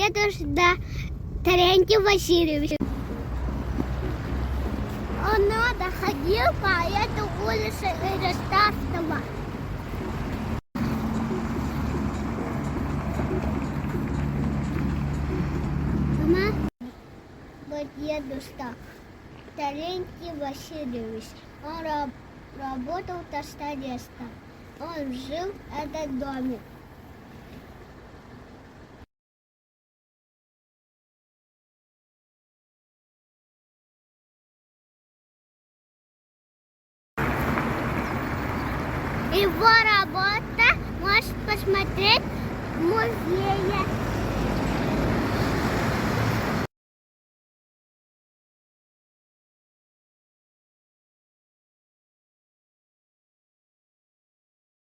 дедушка Терентий Васильевич. Он надо ходил по этой улице Иеростастова. Мама, вот дедушка Терентий Васильевич. Он работал трактористом. Он жил в этом доме. Его работа можно посмотреть в музее.